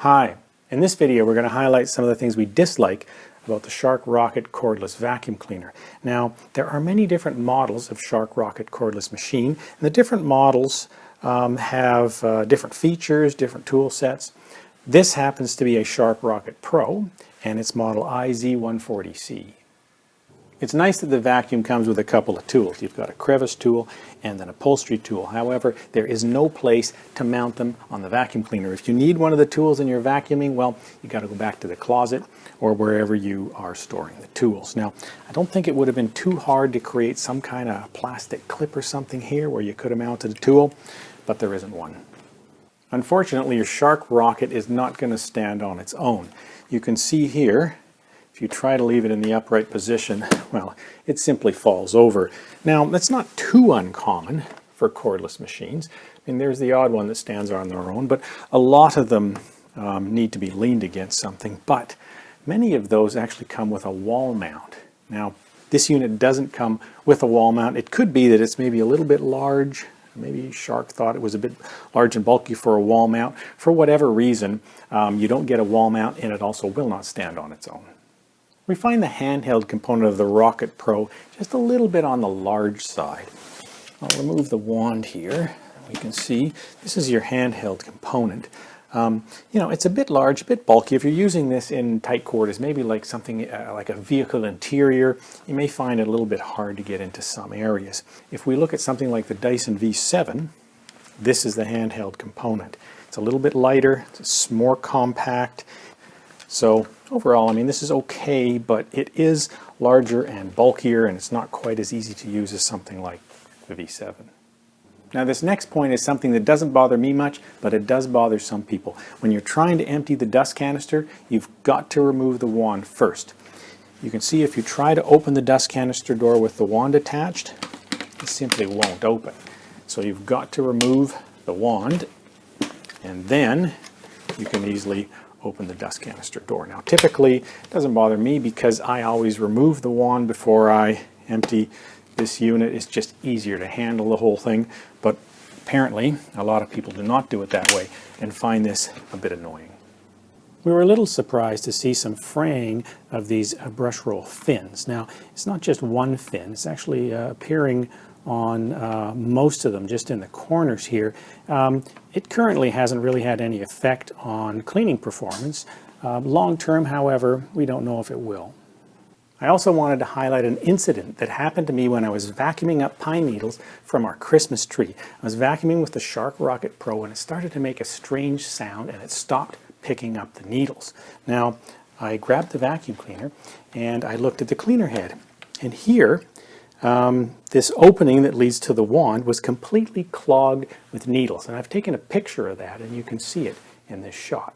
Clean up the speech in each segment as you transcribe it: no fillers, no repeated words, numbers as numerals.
Hi, in this video we're going to highlight some of the things we dislike about the Shark Rocket cordless vacuum cleaner. Now, there are many different models of Shark Rocket cordless machine, and the different models have different features, different tool sets. This happens to be a Shark Rocket Pro, and it's model IZ140C. It's nice that the vacuum comes with a couple of tools. You've got a crevice tool and an upholstery tool. However, there is no place to mount them on the vacuum cleaner. If you need one of the tools in your vacuuming, well, you got to go back to the closet or wherever you are storing the tools. Now, I don't think it would have been too hard to create some kind of plastic clip or something here where you could have mounted a tool, but there isn't one. Unfortunately, your Shark Rocket is not going to stand on its own. You can see here, if you try to leave it in the upright position, well, it simply falls over. Now, that's not too uncommon for cordless machines. I mean, there's the odd one that stands on their own, but a lot of them need to be leaned against something. But many of those actually come with a wall mount. Now, this unit doesn't come with a wall mount. It could be that it's maybe a little bit large. Maybe Shark thought it was a bit large and bulky for a wall mount. For whatever reason, you don't get a wall mount, and it also will not stand on its own. We find the handheld component of the Rocket Pro just a little bit on the large side. I'll remove the wand here. We can see this is your handheld component. You know, it's a bit large, a bit bulky. If you're using this in tight quarters, maybe like something like a vehicle interior, you may find it a little bit hard to get into some areas. If we look at something like the Dyson V7, this is the handheld component. It's a little bit lighter, it's more compact. So overall, I mean, this is okay, but it is larger and bulkier, and it's not quite as easy to use as something like the V7. Now, this next point is something that doesn't bother me much, but it does bother some people. When you're trying to empty the dust canister, you've got to remove the wand first. You can see if you try to open the dust canister door with the wand attached, it simply won't open. So you've got to remove the wand, and then you can easily open the dust canister door. Now, typically, it doesn't bother me because I always remove the wand before I empty this unit. It's just easier to handle the whole thing, but apparently a lot of people do not do it that way and find this a bit annoying. We were a little surprised to see some fraying of these brush roll fins. Now, it's not just one fin, it's actually appearing on most of them, just in the corners here. It currently hasn't really had any effect on cleaning performance. Long term, however, we don't know if it will. I also wanted to highlight an incident that happened to me when I was vacuuming up pine needles from our Christmas tree. I was vacuuming with the Shark Rocket Pro, and it started to make a strange sound, and it stopped picking up the needles. Now, I grabbed the vacuum cleaner and I looked at the cleaner head, and here this opening that leads to the wand was completely clogged with needles, and I've taken a picture of that, and you can see it in this shot.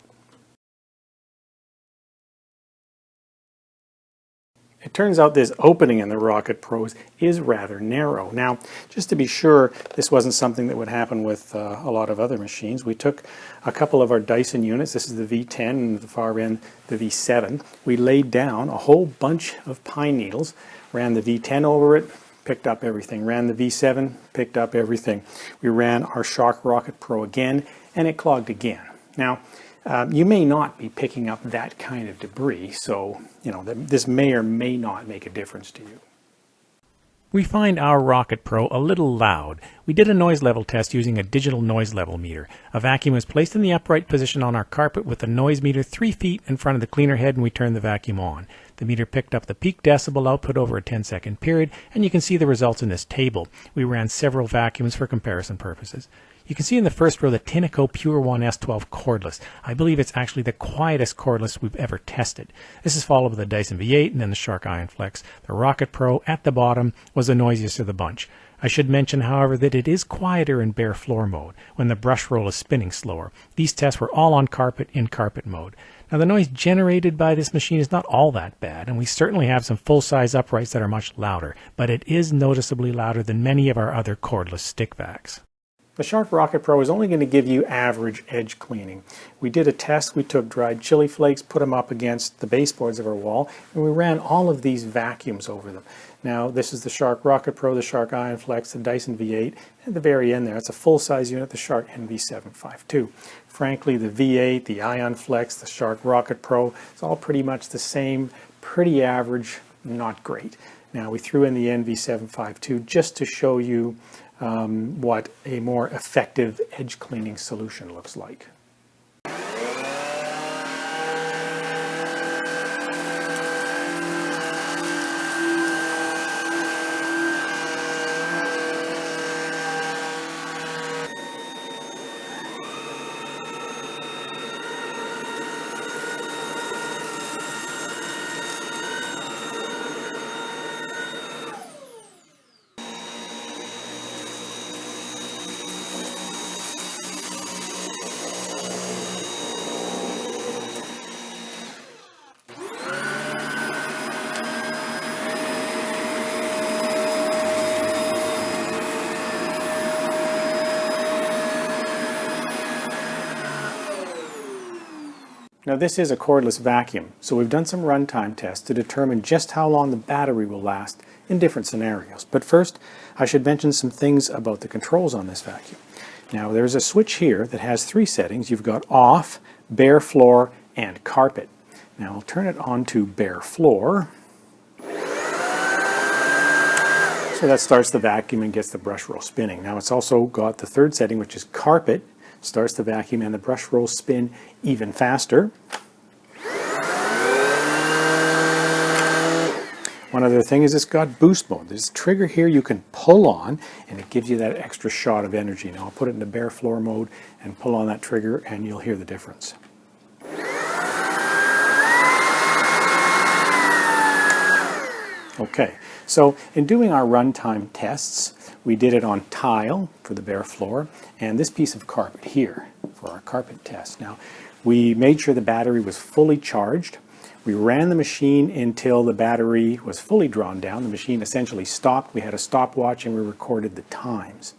It turns out this opening in the Rocket Pros is rather narrow. Now, just to be sure this wasn't something that would happen with a lot of other machines, we took a couple of our Dyson units. This is the V10 and at the far end the V7. We laid down a whole bunch of pine needles, ran the V10 over it, picked up everything, ran the V7, picked up everything. We ran our Shark Rocket Pro again, and it clogged again. Now, you may not be picking up that kind of debris, so you know this may or may not make a difference to you. We find our Rocket Pro a little loud. We did a noise level test using a digital noise level meter. A vacuum was placed in the upright position on our carpet with the noise meter 3 feet in front of the cleaner head, and we turned the vacuum on. The meter picked up the peak decibel output over a 10-second period, and you can see the results in this table. We ran several vacuums for comparison purposes. You can see in the first row the Tineco Pure One S12 cordless. I believe it's actually the quietest cordless we've ever tested. This is followed by the Dyson V8 and then the Shark Iron Flex. The Rocket Pro at the bottom was the noisiest of the bunch. I should mention, however, that it is quieter in bare floor mode, when the brush roll is spinning slower. These tests were all on carpet, in carpet mode. Now, the noise generated by this machine is not all that bad, and we certainly have some full-size uprights that are much louder, but it is noticeably louder than many of our other cordless stick vacs. The Shark Rocket Pro is only going to give you average edge cleaning. We did a test. We took dried chili flakes, put them up against the baseboards of our wall, and we ran all of these vacuums over them. Now this is the Shark Rocket Pro, the Shark Ion Flex, the Dyson V8, and at the very end there, it's a full-size unit, the Shark V7 Frankly, the V8, the Ion Flex, the Shark Rocket Pro, it's all pretty much the same, pretty average, not great. Now we threw in the V7 just to show you what a more effective edge cleaning solution looks like. Now this is a cordless vacuum, so we've done some runtime tests to determine just how long the battery will last in different scenarios. But first, I should mention some things about the controls on this vacuum. Now there's a switch here that has 3 settings. You've got off, bare floor, and carpet. Now I'll turn it on to bare floor. So that starts the vacuum and gets the brush roll spinning. Now it's also got the 3rd setting, which is carpet. Starts the vacuum and the brush rolls spin even faster. One other thing is it's got boost mode. There's a trigger here you can pull on and it gives you that extra shot of energy. Now I'll put it into bare floor mode and pull on that trigger and you'll hear the difference. Okay, so in doing our runtime tests, we did it on tile for the bare floor and this piece of carpet here for our carpet test. Now, we made sure the battery was fully charged. We ran the machine until the battery was fully drawn down. The machine essentially stopped. We had a stopwatch and we recorded the times.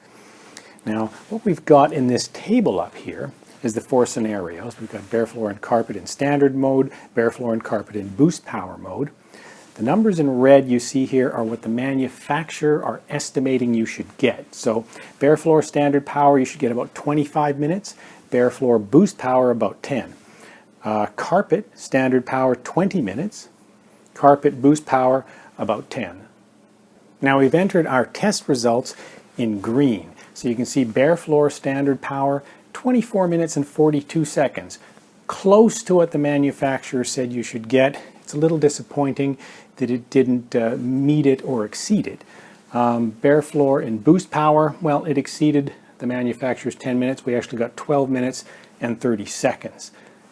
Now, what we've got in this table up here is the 4 scenarios. We've got bare floor and carpet in standard mode, bare floor and carpet in boost power mode. The numbers in red you see here are what the manufacturer are estimating you should get. So bare floor standard power, you should get about 25 minutes. Bare floor boost power, about 10. Carpet standard power, 20 minutes. Carpet boost power, about 10. Now we've entered our test results in green. So you can see bare floor standard power, 24 minutes and 42 seconds. Close to what the manufacturer said you should get. It's a little disappointing that it didn't meet it or exceed it. Bare floor in boost power, well, it exceeded the manufacturer's 10 minutes. We actually got 12 minutes and 30 seconds.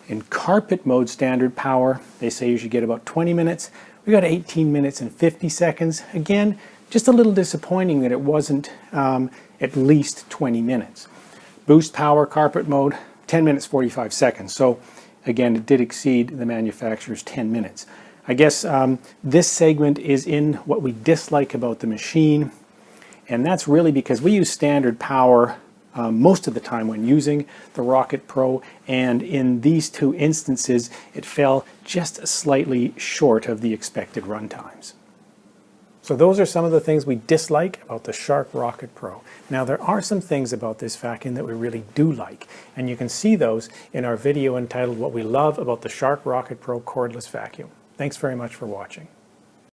In carpet mode standard power, they say you should get about 20 minutes. We got 18 minutes and 50 seconds. Again, just a little disappointing that it wasn't at least 20 minutes. Boost power carpet mode, 10 minutes 45 seconds. So again, it did exceed the manufacturer's 10 minutes. I guess this segment is in what we dislike about the machine, and that's really because we use standard power most of the time when using the Rocket Pro, and in these 2 instances it fell just slightly short of the expected run times. So those are some of the things we dislike about the Shark Rocket Pro. Now there are some things about this vacuum that we really do like, and you can see those in our video entitled What We Love About the Shark Rocket Pro Cordless Vacuum. Thanks very much for watching.